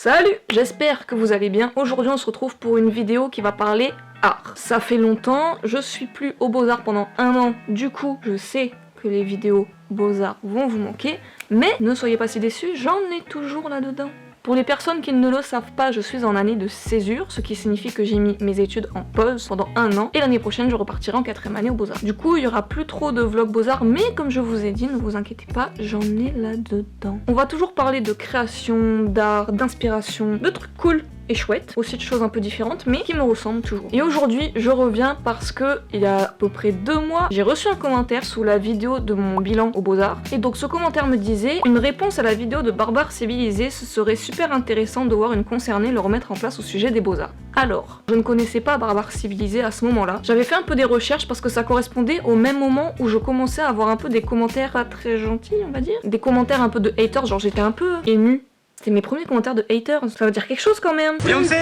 Salut, j'espère que vous allez bien. Aujourd'hui on se retrouve pour une vidéo qui va parler art. Ça fait longtemps, je suis plus au Beaux-Arts pendant 1 an, du coup je sais que les vidéos Beaux-Arts vont vous manquer, mais ne soyez pas si déçus, j'en ai toujours là-dedans. Pour les personnes qui ne le savent pas, je suis en année de césure, ce qui signifie que j'ai mis mes études en pause pendant 1 an, et l'année prochaine je repartirai en 4ème année au Beaux-Arts. Du coup il y aura plus trop de vlogs Beaux-Arts, mais comme je vous ai dit, ne vous inquiétez pas, j'en ai là-dedans. On va toujours parler de création, d'art, d'inspiration, de trucs cool et chouette, aussi de choses un peu différentes, mais qui me ressemblent toujours. Et aujourd'hui, je reviens parce que, il y a à peu près 2 mois, j'ai reçu un commentaire sous la vidéo de mon bilan aux Beaux-Arts, et donc ce commentaire me disait « Une réponse à la vidéo de Barbare Civilisée, ce serait super intéressant de voir une concernée le remettre en place au sujet des Beaux-Arts. » Alors, je ne connaissais pas Barbare Civilisée à ce moment-là. J'avais fait un peu des recherches parce que ça correspondait au même moment où je commençais à avoir un peu des commentaires pas très gentils, on va dire. Des commentaires un peu de haters, genre j'étais un peu émue. C'était mes premiers commentaires de haters, ça veut dire quelque chose quand même. Beyoncé.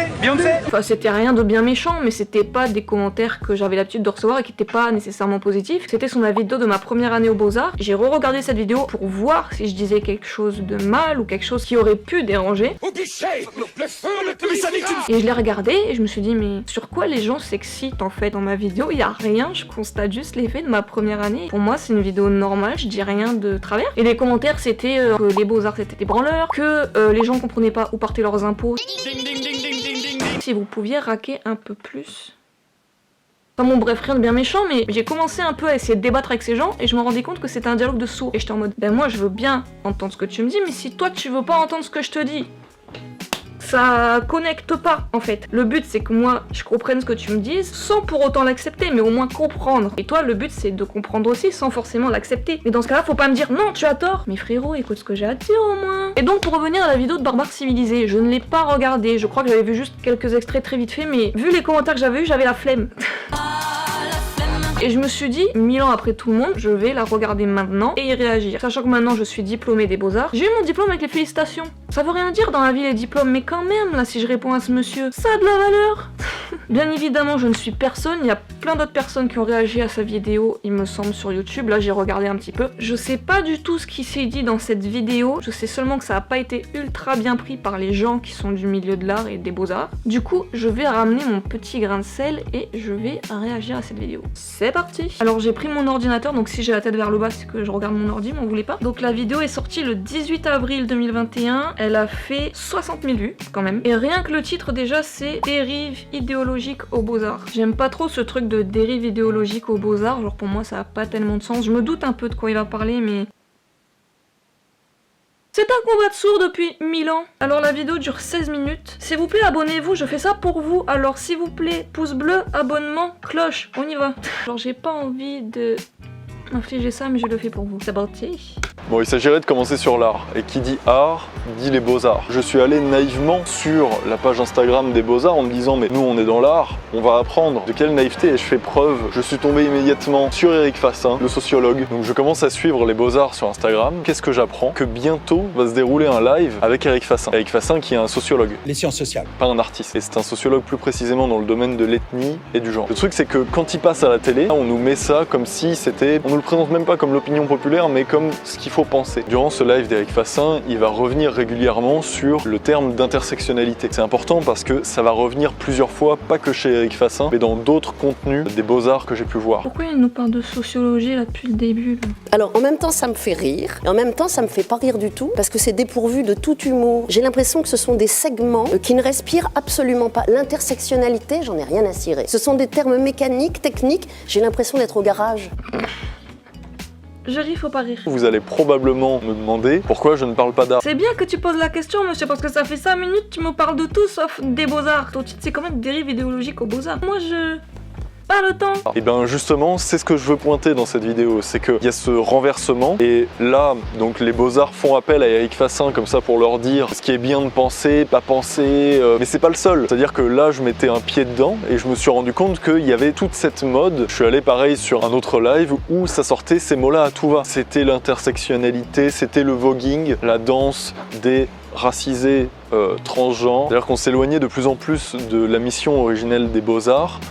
Enfin c'était rien de bien méchant, mais c'était pas des commentaires que j'avais l'habitude de recevoir et qui étaient pas nécessairement positifs. C'était sur la vidéo de ma première année aux Beaux-Arts. J'ai re-regardé cette vidéo pour voir si je disais quelque chose de mal ou quelque chose qui aurait pu déranger. Et je l'ai regardé et je me suis dit mais sur quoi les gens s'excitent en fait dans ma vidéo? Il y a rien, je constate juste l'effet de ma première année. Pour moi c'est une vidéo normale, je dis rien de travers. Et les commentaires c'était que les Beaux-Arts c'était des branleurs, que les gens comprenaient pas où partaient leurs impôts. Si vous pouviez raquer un peu plus. Enfin bon bref, rien de bien méchant, mais j'ai commencé un peu à essayer de débattre avec ces gens et je me rendais compte que c'était un dialogue de sourds. Et j'étais en mode, ben moi je veux bien entendre ce que tu me dis, mais si toi tu veux pas entendre ce que je te dis, ça connecte pas en fait. Le but c'est que moi je comprenne ce que tu me dises sans pour autant l'accepter, mais au moins comprendre. Et toi le but c'est de comprendre aussi sans forcément l'accepter. Mais dans ce cas là faut pas me dire non tu as tort. Mais frérot écoute ce que j'ai à dire au moins. Et donc pour revenir à la vidéo de Barbare Civilisée, je ne l'ai pas regardée, je crois que j'avais vu juste quelques extraits très vite fait, mais vu les commentaires que j'avais eu j'avais la flemme. Et je me suis dit, 1000 ans après tout le monde, je vais la regarder maintenant et y réagir. Sachant que maintenant je suis diplômée des Beaux-Arts, j'ai eu mon diplôme avec les félicitations. Ça veut rien dire dans la vie les diplômes, mais quand même, là si je réponds à ce monsieur, ça a de la valeur. Bien évidemment je ne suis personne, il y a plein d'autres personnes qui ont réagi à sa vidéo, il me semble sur YouTube, là j'ai regardé un petit peu. Je sais pas du tout ce qui s'est dit dans cette vidéo, je sais seulement que ça a pas été ultra bien pris par les gens qui sont du milieu de l'art et des Beaux-Arts. Du coup, je vais ramener mon petit grain de sel et je vais réagir à cette vidéo. C'est parti. Alors j'ai pris mon ordinateur, donc si j'ai la tête vers le bas c'est que je regarde mon ordi, m'en voulez pas. Donc la vidéo est sortie le 18 avril 2021, elle a fait 60 000 vues quand même. Et rien que le titre déjà c'est dérive idéologique aux Beaux-Arts. J'aime pas trop ce truc de dérive idéologique aux Beaux-Arts, genre pour moi ça a pas tellement de sens. Je me doute un peu de quoi il va parler mais... C'est un combat de sourds depuis 1000 ans. Alors la vidéo dure 16 minutes. S'il vous plaît, abonnez-vous, je fais ça pour vous. Alors s'il vous plaît, pouce bleu, abonnement, cloche, on y va. Alors j'ai pas envie de infliger ça, mais je le fais pour vous. C'est parti. Bon, il s'agirait de commencer sur l'art. Et qui dit art, dit les Beaux-Arts. Je suis allé naïvement sur la page Instagram des Beaux-Arts en me disant mais nous on est dans l'art, on va apprendre. De quelle naïveté? Et je fais preuve. Je suis tombé immédiatement sur Éric Fassin, le sociologue. Donc je commence à suivre les Beaux-Arts sur Instagram. Qu'est-ce que j'apprends? Que bientôt va se dérouler un live avec Éric Fassin. Éric Fassin qui est un sociologue. Les sciences sociales. Pas un artiste. Et c'est un sociologue plus précisément dans le domaine de l'ethnie et du genre. Le truc c'est que quand il passe à la télé, on nous met ça comme si c'était... On nous le présente même pas comme l'opinion populaire, mais comme ce qu'il faut penser. Durant ce live d'Éric Fassin, il va revenir régulièrement sur le terme d'intersectionnalité. C'est important parce que ça va revenir plusieurs fois, pas que chez Éric Fassin, mais dans d'autres contenus des Beaux-Arts que j'ai pu voir. Pourquoi il nous parle de sociologie là depuis le début là? Alors en même temps ça me fait rire, et en même temps ça me fait pas rire du tout, parce que c'est dépourvu de tout humour. J'ai l'impression que ce sont des segments qui ne respirent absolument pas. L'intersectionnalité, j'en ai rien à cirer. Ce sont des termes mécaniques, techniques, j'ai l'impression d'être au garage. Je ris, faut pas rire. Vous allez probablement me demander pourquoi je ne parle pas d'art. C'est bien que tu poses la question, monsieur, parce que ça fait 5 minutes tu me parles de tout sauf des Beaux-Arts. Ton titre c'est quand même dérive idéologique aux Beaux-Arts. Moi je... pas le temps. Et bien justement, c'est ce que je veux pointer dans cette vidéo, c'est qu'il y a ce renversement, et là, donc les Beaux-Arts font appel à Éric Fassin comme ça pour leur dire ce qui est bien de penser, pas penser, mais c'est pas le seul. C'est-à-dire que là, je mettais un pied dedans, et je me suis rendu compte qu'il y avait toute cette mode. Je suis allé pareil sur un autre live où ça sortait ces mots-là à tout va. C'était l'intersectionnalité, c'était le voguing, la danse des racisés transgenres. C'est-à-dire qu'on s'éloignait de plus en plus de la mission originelle des Beaux-Arts,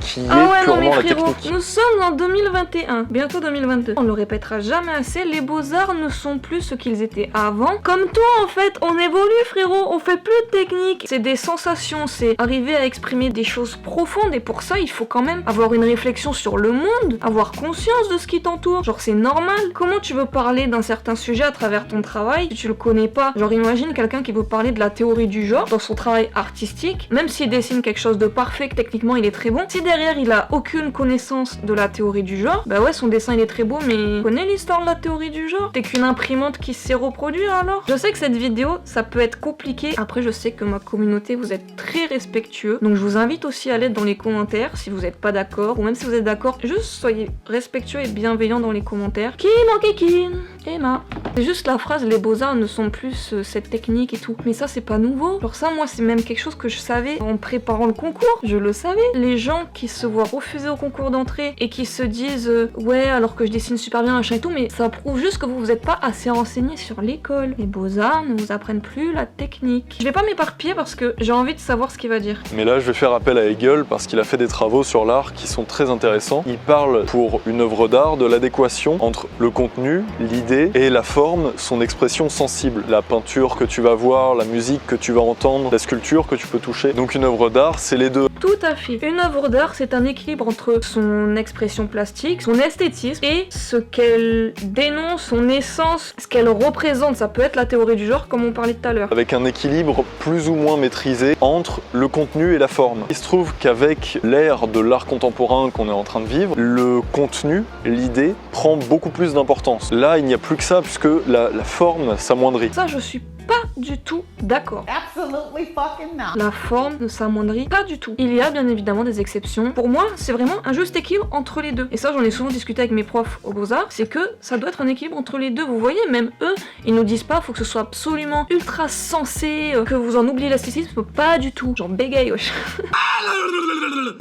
qui est Ah ouais, non mais purement la frérot, technique. nous sommes en 2021, bientôt 2022. On le répétera jamais assez, les beaux-arts ne sont plus ce qu'ils étaient avant. Comme tout en fait, on évolue frérot, on fait plus de technique. C'est des sensations, c'est arriver à exprimer des choses profondes et pour ça il faut quand même avoir une réflexion sur le monde, avoir conscience de ce qui t'entoure. Genre c'est normal. Comment tu veux parler d'un certain sujet à travers ton travail si tu le connais pas? Genre imagine quelqu'un qui veut parler de la théorie du genre dans son travail artistique, même s'il dessine quelque chose de parfait, que techniquement il est très bon, si derrière il a aucune connaissance de la théorie du genre, bah ouais son dessin il est très beau mais tu connais l'histoire de la théorie du genre? T'es qu'une imprimante qui sait reproduire alors? Je sais que cette vidéo ça peut être compliqué, après je sais que ma communauté vous êtes très respectueux, donc je vous invite aussi à l'être dans les commentaires si vous êtes pas d'accord, ou même si vous êtes d'accord, juste soyez respectueux et bienveillants dans les commentaires. Qui manquait qui? Emma. C'est juste la phrase les beaux-arts ne sont plus cette technique et tout. Mais ça c'est pas nouveau. Genre ça moi c'est même quelque chose que je savais en préparant le concours. Je le savais. Les gens qui se voient refuser au concours d'entrée et qui se disent ouais alors que je dessine super bien machin et tout, mais ça prouve juste que vous êtes pas assez renseignés sur l'école. Les beaux-arts ne vous apprennent plus la technique. Je vais pas m'éparpiller parce que j'ai envie de savoir ce qu'il va dire. Mais là je vais faire appel à Hegel parce qu'il a fait des travaux sur l'art qui sont très intéressants. Il parle pour une œuvre d'art de l'adéquation entre le contenu, l'idée et la forme, son expression sensible. La peinture que tu vas voir, la musique que tu vas entendre, la sculpture que tu peux toucher. Donc une œuvre d'art, c'est les deux. Tout à fait. Une œuvre d'art, c'est un équilibre entre son expression plastique, son esthétisme et ce qu'elle dénonce, son essence, ce qu'elle représente. Ça peut être la théorie du genre comme on parlait tout à l'heure. Avec un équilibre plus ou moins maîtrisé entre le contenu et la forme. Il se trouve qu'avec l'ère de l'art contemporain qu'on est en train de vivre, le contenu, l'idée, prend beaucoup plus d'importance. Là, il n'y a plus que ça puisque la forme s'amoindrit. Ça, je suis pas du tout d'accord. Absolutely fucking not. La forme ne s'amoindrit pas du tout. Il y a bien évidemment des exceptions. Pour moi, c'est vraiment un juste équilibre entre les deux. Et ça, j'en ai souvent discuté avec mes profs aux Beaux-Arts, c'est que ça doit être un équilibre entre les deux. Vous voyez, même eux, ils nous disent pas faut que ce soit absolument ultra sensé, que vous en oubliez l'esthétisme, pas du tout. Genre bégaye, wesh.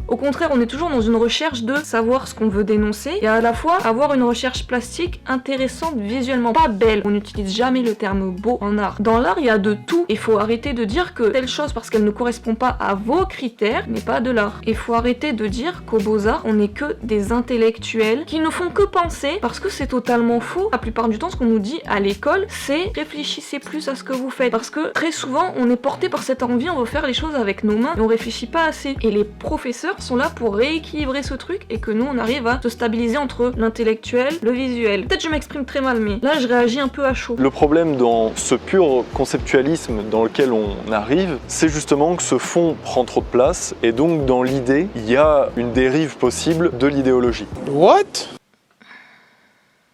Au contraire, on est toujours dans une recherche de savoir ce qu'on veut dénoncer et à la fois avoir une recherche plastique intéressante visuellement, pas belle. On n'utilise jamais le terme beau en art. Dans l'art, il y a de tout. Il faut arrêter de dire que telle chose, parce qu'elle ne correspond pas à vos critères, n'est pas de l'art. Il faut arrêter de dire qu'aux Beaux-Arts, on n'est que des intellectuels qui ne font que penser, parce que c'est totalement faux. La plupart du temps, ce qu'on nous dit à l'école, c'est réfléchissez plus à ce que vous faites. Parce que très souvent, on est porté par cette envie, on veut faire les choses avec nos mains et on réfléchit pas assez. Et les professeurs sont là pour rééquilibrer ce truc et que nous, on arrive à se stabiliser entre l'intellectuel, le visuel. Peut-être je m'exprime très mal, mais là, je réagis un peu à chaud. Le problème dans ce pur conceptualisme dans lequel on arrive, c'est justement que ce fond prend trop de place et donc dans l'idée, il y a une dérive possible de l'idéologie. What?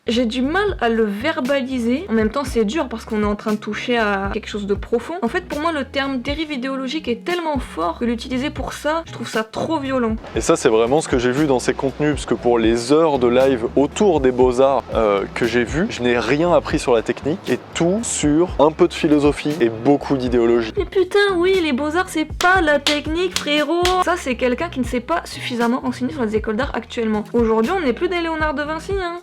J'ai du mal à le verbaliser, en même temps c'est dur parce qu'on est en train de toucher à quelque chose de profond. En fait pour moi le terme dérive idéologique est tellement fort que l'utiliser pour ça, je trouve ça trop violent. Et ça c'est vraiment ce que j'ai vu dans ces contenus, parce que pour les heures de live autour des Beaux-Arts que j'ai vu, je n'ai rien appris sur la technique et tout sur un peu de philosophie et beaucoup d'idéologie. Mais putain oui, les Beaux-Arts c'est pas la technique frérot. Ça c'est quelqu'un qui ne s'est pas suffisamment enseigné sur les écoles d'art actuellement. Aujourd'hui on n'est plus des Léonard de Vinci hein.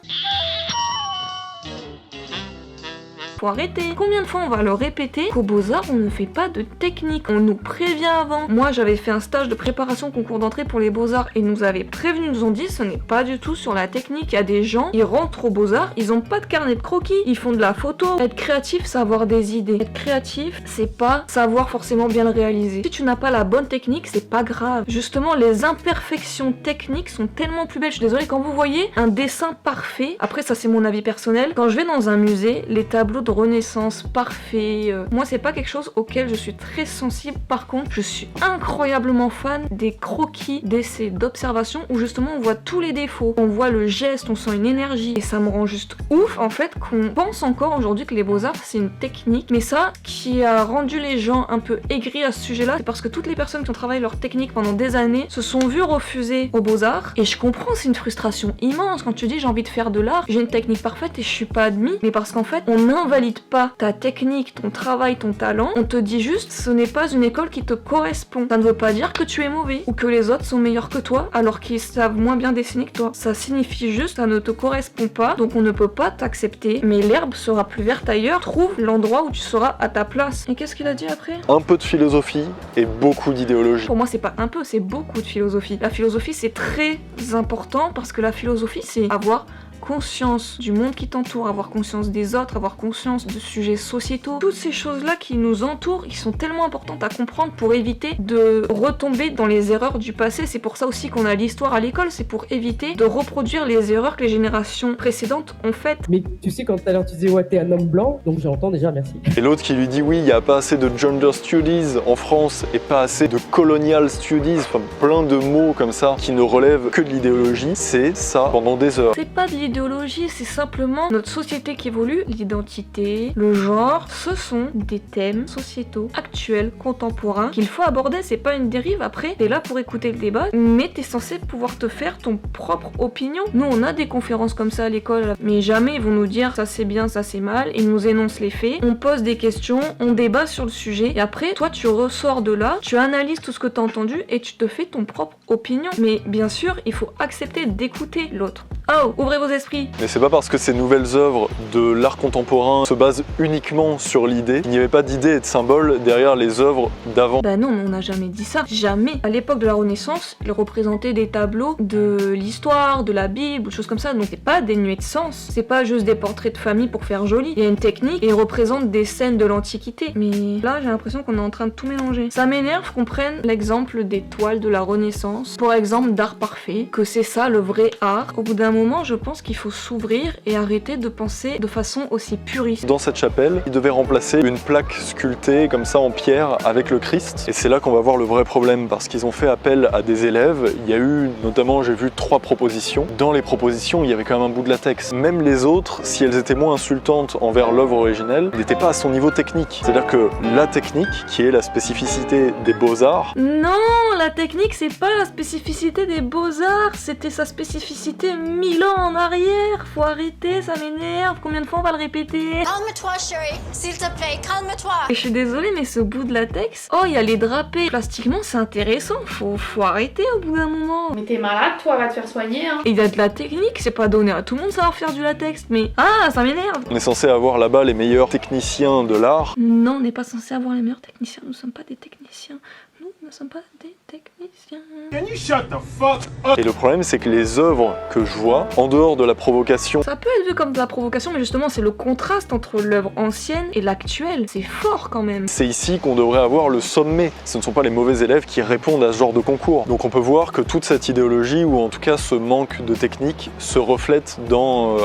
Faut arrêter. Combien de fois on va le répéter qu'aux Beaux-Arts on ne fait pas de technique, on nous prévient avant. Moi j'avais fait un stage de préparation concours d'entrée pour les Beaux-Arts et nous avait prévenu, nous ont dit ce n'est pas du tout sur la technique. Il y a des gens, ils rentrent aux Beaux-Arts, ils ont pas de carnet de croquis, ils font de la photo. Être créatif, c'est avoir des idées. Être créatif, c'est pas savoir forcément bien le réaliser. Si tu n'as pas la bonne technique, c'est pas grave. Justement, les imperfections techniques sont tellement plus belles. Je suis désolée, quand vous voyez un dessin parfait, après ça c'est mon avis personnel, quand je vais dans un musée, les tableaux de Renaissance parfait, moi c'est pas quelque chose auquel je suis très sensible. Par contre, je suis incroyablement fan des croquis, d'essais, d'observations où justement on voit tous les défauts, on voit le geste, on sent une énergie et ça me rend juste ouf en fait qu'on pense encore aujourd'hui que les Beaux-Arts c'est une technique. Mais ça qui a rendu les gens un peu aigris à ce sujet-là, c'est parce que toutes les personnes qui ont travaillé leur technique pendant des années se sont vues refuser aux Beaux-Arts et je comprends, c'est une frustration immense quand tu dis j'ai envie de faire de l'art, j'ai une technique parfaite et je suis pas admis, mais parce qu'en fait on invalide valide pas ta technique, ton travail, ton talent, on te dit juste ce n'est pas une école qui te correspond. Ça ne veut pas dire que tu es mauvais ou que les autres sont meilleurs que toi alors qu'ils savent moins bien dessiner que toi. Ça signifie juste ça ne te correspond pas, donc on ne peut pas t'accepter, mais l'herbe sera plus verte ailleurs. Trouve l'endroit où tu seras à ta place. Et qu'est-ce qu'il a dit après? Un peu de philosophie et beaucoup d'idéologie. Pour moi, c'est pas un peu, c'est beaucoup de philosophie. La philosophie, c'est très important parce que la philosophie, c'est avoir conscience du monde qui t'entoure, avoir conscience des autres, avoir conscience de sujets sociétaux. Toutes ces choses-là qui nous entourent, qui sont tellement importantes à comprendre pour éviter de retomber dans les erreurs du passé. C'est pour ça aussi qu'on a l'histoire à l'école, c'est pour éviter de reproduire les erreurs que les générations précédentes ont faites. Mais tu sais, quand tout à l'heure tu disais ouais, t'es un homme blanc, donc j'entends déjà merci. Et l'autre qui lui dit oui, il n'y a pas assez de gender studies en France et pas assez de colonial studies, enfin plein de mots comme ça qui ne relèvent que de l'idéologie, c'est ça pendant des heures. C'est pas de l'idéologie, c'est simplement notre société qui évolue, l'identité, le genre, ce sont des thèmes sociétaux, actuels, contemporains, qu'il faut aborder, c'est pas une dérive. Après, t'es là pour écouter le débat, mais t'es censé pouvoir te faire ton propre opinion. Nous, on a des conférences comme ça à l'école, mais jamais ils vont nous dire ça c'est bien, ça c'est mal, ils nous énoncent les faits, on pose des questions, on débat sur le sujet, et après, toi tu ressors de là, tu analyses tout ce que t'as entendu, et tu te fais ton propre opinion. Mais bien sûr, il faut accepter d'écouter l'autre. Oh, ouvrez vos esprits. Mais c'est pas parce que ces nouvelles œuvres de l'art contemporain se basent uniquement sur l'idée qu'il n'y avait pas d'idée et de symbole derrière les œuvres d'avant. Bah non, on n'a jamais dit ça. Jamais. À l'époque de la Renaissance, ils représentaient des tableaux de l'histoire, de la Bible, ou choses comme ça. Donc c'est pas dénué de sens. C'est pas juste des portraits de famille pour faire joli. Il y a une technique et ils représentent des scènes de l'Antiquité. Mais là, j'ai l'impression qu'on est en train de tout mélanger. Ça m'énerve qu'on prenne l'exemple des toiles de la Renaissance, pour exemple d'art parfait, que c'est ça le vrai art. Au bout d'un moment, je pense qu'il faut s'ouvrir et arrêter de penser de façon aussi puriste. Dans cette chapelle, il devait remplacer une plaque sculptée comme ça en pierre avec le Christ. Et c'est là qu'on va voir le vrai problème parce qu'ils ont fait appel à des élèves. Il y a eu notamment, j'ai vu 3 propositions. Dans les propositions, il y avait quand même un bout de latex. Même les autres, si elles étaient moins insultantes envers l'œuvre originelle, n'étaient pas à son niveau technique. C'est-à-dire que la technique, qui est la spécificité des beaux-arts... Non, la technique, c'est pas la spécificité des beaux-arts, c'était sa spécificité 1000 ans en arrière. Faut arrêter, ça m'énerve. Combien de fois on va le répéter? Calme-toi, chérie. S'il te plaît, calme-toi. Et je suis désolée, mais ce bout de latex, oh, il y a les drapés. Plastiquement, c'est intéressant. Faut arrêter au bout d'un moment. Mais t'es malade, toi, va te faire soigner, hein. Et il y a de la technique, c'est pas donné à tout le monde savoir faire du latex, mais... Ah, ça m'énerve. On est censé avoir là-bas les meilleurs techniciens de l'art. Non, on n'est pas censé avoir les meilleurs techniciens, nous sommes pas des techniciens. Nous ne sommes pas des techniciens. Can you shut the fuck up? Et le problème, c'est que les œuvres que je vois, en dehors de la provocation, Ça peut être vu comme de la provocation, mais justement, c'est le contraste entre l'œuvre ancienne et l'actuelle. C'est fort quand même. c'est ici qu'on devrait avoir le sommet. Ce ne sont pas les mauvais élèves qui répondent à ce genre de concours. Donc on peut voir que toute cette idéologie, ou en tout cas ce manque de technique, se reflète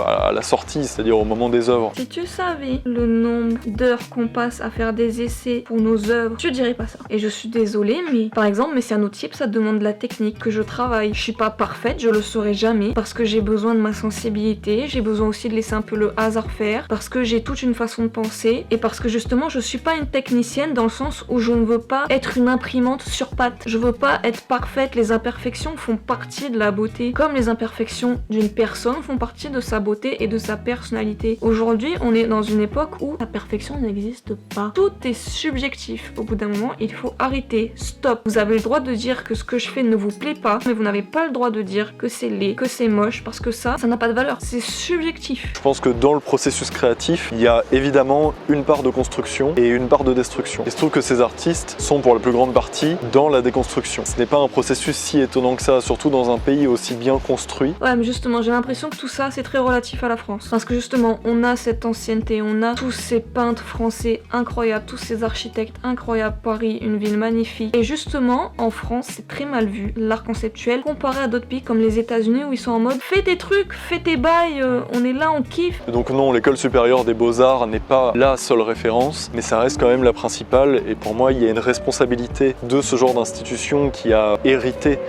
à la sortie, c'est-à-dire au moment des œuvres. Si tu savais le nombre d'heures qu'on passe à faire des essais pour nos œuvres, tu dirais pas ça. Et je suis désolée, mais par exemple, mais c'est un autre type, ça demande de la technique que je travaille. Je suis pas parfaite, je le serai jamais, parce que j'ai besoin de ma sensibilité, j'ai besoin aussi de laisser un peu le hasard faire, parce que j'ai toute une façon de penser, et parce que justement, je suis pas une technicienne dans le sens où je ne veux pas être une imprimante sur pattes. Je veux pas être parfaite, les imperfections font partie de la beauté, comme les imperfections d'une personne font partie de sa beauté et de sa personnalité. Aujourd'hui, on est dans une époque où la perfection n'existe pas. Tout est subjectif. Au bout d'un moment, il faut arrêter. Stop. Vous avez le droit de dire que ce que je fais ne vous plaît pas, mais vous n'avez pas le droit de dire que c'est laid, que c'est moche, parce que ça n'a pas de valeur. C'est subjectif. Je pense que dans le processus créatif, il y a évidemment une part de construction et une part de destruction. Il se trouve que ces artistes sont pour la plus grande partie dans la déconstruction. Ce n'est pas un processus si étonnant que ça, surtout dans un pays aussi bien construit. Ouais, mais justement, j'ai l'impression que tout ça, c'est très relatif à la France. Parce que justement, on a cette ancienneté, on a tous ces peintres français incroyables, tous ces architectes incroyables. Paris, une ville magnifique. Et justement, en France, c'est très mal vu, l'art conceptuel, comparé à d'autres pays comme les États-Unis où ils sont en mode fais tes trucs, fais tes bails, on est là, on kiffe. Donc non, l'école supérieure des beaux-arts n'est pas la seule référence, mais ça reste quand même la principale. Et pour moi, il y a une responsabilité de ce genre d'institution qui a hérité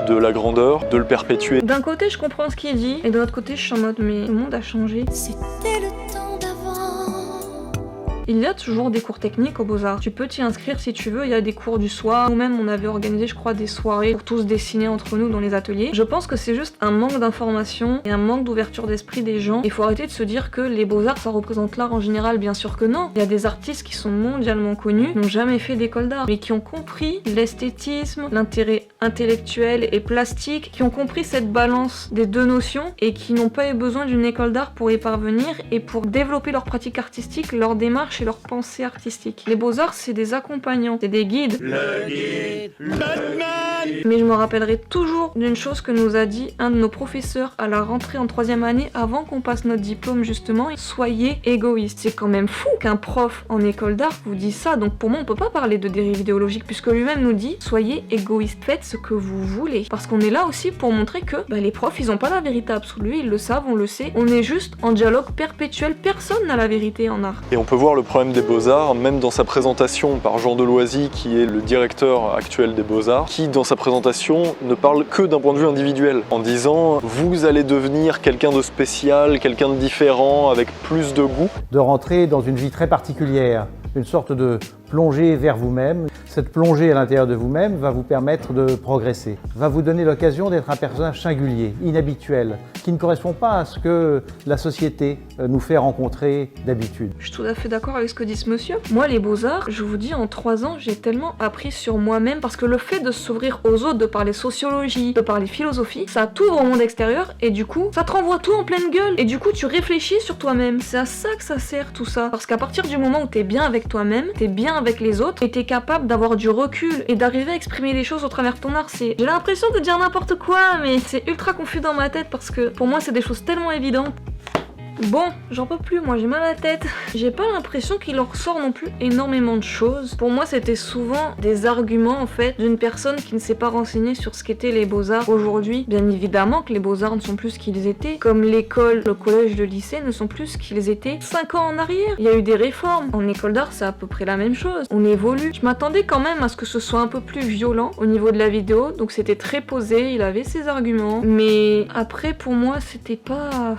de la grandeur, de le perpétuer. D'un côté, je comprends ce qu'il dit, et de l'autre côté, je suis en mode mais le monde a changé. C'était le temps d'avant. Il y a toujours des cours techniques aux Beaux-Arts. Tu peux t'y inscrire si tu veux, il y a des cours du soir. Nous-mêmes, on avait organisé, je crois, des soirées pour tous dessiner entre nous dans les ateliers. Je pense que c'est juste un manque d'information et un manque d'ouverture d'esprit des gens. Il faut arrêter de se dire que les Beaux-Arts, ça représente l'art en général. Bien sûr que non. Il y a des artistes qui sont mondialement connus, n'ont jamais fait d'école d'art, mais qui ont compris l'esthétisme, l'intérêt intellectuel et plastique, qui ont compris cette balance des deux notions et qui n'ont pas eu besoin d'une école d'art pour y parvenir et pour développer leur pratique artistique, leur démarche et leur pensée artistique. Les Beaux-Arts, c'est des accompagnants, c'est des guides. Le guide Batman. Mais je me rappellerai toujours d'une chose que nous a dit un de nos professeurs à la rentrée en 3e année avant qu'on passe notre diplôme justement. Soyez égoïste. C'est quand même fou qu'un prof en école d'art vous dise ça. Donc pour moi, on peut pas parler de dérive idéologique puisque lui-même nous dit soyez égoïste, faites ce que vous voulez. Parce qu'on est là aussi pour montrer que les profs, ils ont pas la vérité absolue, ils le savent, on le sait. On est juste en dialogue perpétuel, personne n'a la vérité en art. Et on peut voir le problème des Beaux-Arts, même dans sa présentation par Jean Deloisy, qui est le directeur actuel des Beaux-Arts, qui dans sa présentation ne parle que d'un point de vue individuel, en disant vous allez devenir quelqu'un de spécial, quelqu'un de différent, avec plus de goût. De rentrer dans une vie très particulière, une sorte de plongée vers vous-même. Cette plongée à l'intérieur de vous-même va vous permettre de progresser, va vous donner l'occasion d'être un personnage singulier, inhabituel, qui ne correspond pas à ce que la société nous fait rencontrer d'habitude. Je suis tout à fait d'accord avec ce que dit ce monsieur. Moi, les Beaux-Arts, je vous dis, en 3 ans, j'ai tellement appris sur moi-même parce que le fait de s'ouvrir aux autres, de parler sociologie, de parler philosophie, ça t'ouvre au monde extérieur et du coup, ça te renvoie tout en pleine gueule et du coup, tu réfléchis sur toi-même. C'est à ça que ça sert tout ça. Parce qu'à partir du moment où t'es bien avec toi-même, t'es bien avec les autres et t'es capable d'avoir du recul et d'arriver à exprimer les choses au travers de ton art. J'ai l'impression de dire n'importe quoi, mais c'est ultra confus dans ma tête parce que pour moi, c'est des choses tellement évidentes. Bon, j'en peux plus, moi j'ai mal à la tête. J'ai pas l'impression qu'il en ressort non plus énormément de choses. Pour moi, c'était souvent des arguments en fait d'une personne qui ne s'est pas renseignée sur ce qu'étaient les Beaux-Arts aujourd'hui. Bien évidemment que les Beaux-Arts ne sont plus ce qu'ils étaient, comme l'école, le collège, le lycée ne sont plus ce qu'ils étaient 5 ans en arrière. Il y a eu des réformes. En école d'art, c'est à peu près la même chose. On évolue. Je m'attendais quand même à ce que ce soit un peu plus violent au niveau de la vidéo, donc c'était très posé, il avait ses arguments. Mais après, pour moi, c'était pas...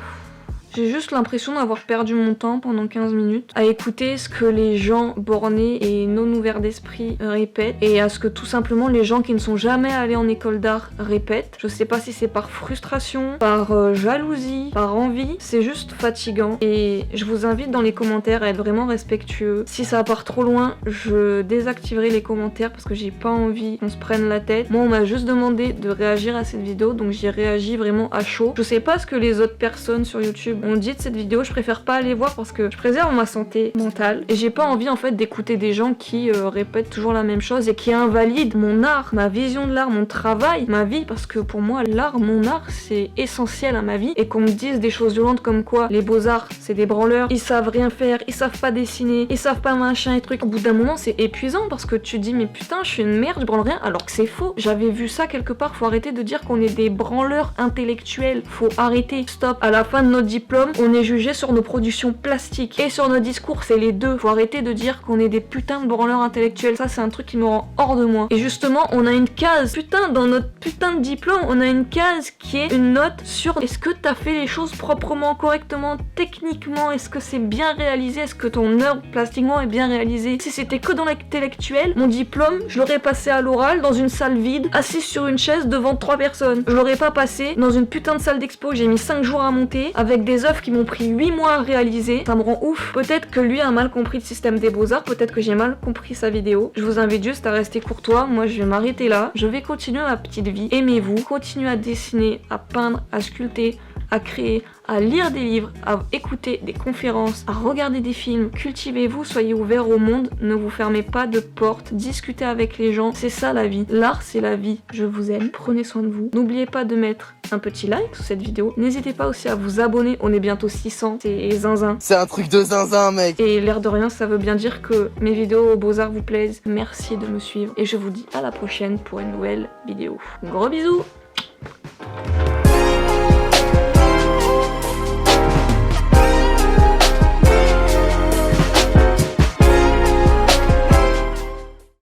J'ai juste l'impression d'avoir perdu mon temps pendant 15 minutes à écouter ce que les gens bornés et non ouverts d'esprit répètent et à ce que tout simplement les gens qui ne sont jamais allés en école d'art répètent. Je sais pas si c'est par frustration, par jalousie, par envie, c'est juste fatigant et je vous invite dans les commentaires à être vraiment respectueux. Si ça part trop loin, je désactiverai les commentaires parce que j'ai pas envie qu'on se prenne la tête. Moi, on m'a juste demandé de réagir à cette vidéo, donc j'ai réagi vraiment à chaud. Je sais pas ce que les autres personnes sur YouTube ont dit de cette vidéo, je préfère pas aller voir parce que je préserve ma santé mentale et j'ai pas envie en fait d'écouter des gens qui répètent toujours la même chose et qui invalident mon art, ma vision de l'art, mon travail, ma vie, parce que pour moi l'art, mon art c'est essentiel à ma vie et qu'on me dise des choses violentes comme quoi les Beaux-Arts c'est des branleurs, ils savent rien faire, ils savent pas dessiner, ils savent pas machin et trucs, au bout d'un moment c'est épuisant parce que tu te dis mais putain je suis une merde, je branle rien, alors que c'est faux. J'avais vu ça quelque part, faut arrêter de dire qu'on est des branleurs intellectuels, faut arrêter, stop. À la fin de notre diplôme, on est jugé sur nos productions plastiques et sur nos discours, c'est les deux. Faut arrêter de dire qu'on est des putains de branleurs intellectuels, ça c'est un truc qui me rend hors de moi. Et justement, on a une case, putain, dans notre putain de diplôme, on a une case qui est une note sur est-ce que t'as fait les choses proprement, correctement, techniquement, est-ce que c'est bien réalisé, est-ce que ton œuvre plastiquement est bien réalisée. Si c'était que dans l'intellectuel, mon diplôme, je l'aurais passé à l'oral dans une salle vide, assise sur une chaise devant 3 personnes. Je l'aurais pas passé dans une putain de salle d'expo que j'ai mis 5 jours à monter, avec des œuvres qui m'ont pris 8 mois à réaliser. Ça me rend ouf. Peut-être que lui a mal compris le système des Beaux-Arts, peut-être que j'ai mal compris sa vidéo. Je vous invite juste à rester courtois. Moi, je vais m'arrêter là. Je vais continuer ma petite vie. Aimez-vous. Continuez à dessiner, à peindre, à sculpter, à créer, à lire des livres, à écouter des conférences, à regarder des films. Cultivez-vous, soyez ouverts au monde, ne vous fermez pas de porte, discutez avec les gens, c'est ça la vie. L'art, c'est la vie. Je vous aime, prenez soin de vous. N'oubliez pas de mettre un petit like sous cette vidéo. N'hésitez pas aussi à vous abonner, on est bientôt 600, c'est zinzin. C'est un truc de zinzin, mec. Et l'air de rien, ça veut bien dire que mes vidéos aux Beaux-Arts vous plaisent. Merci de me suivre et je vous dis à la prochaine pour une nouvelle vidéo. Gros bisous.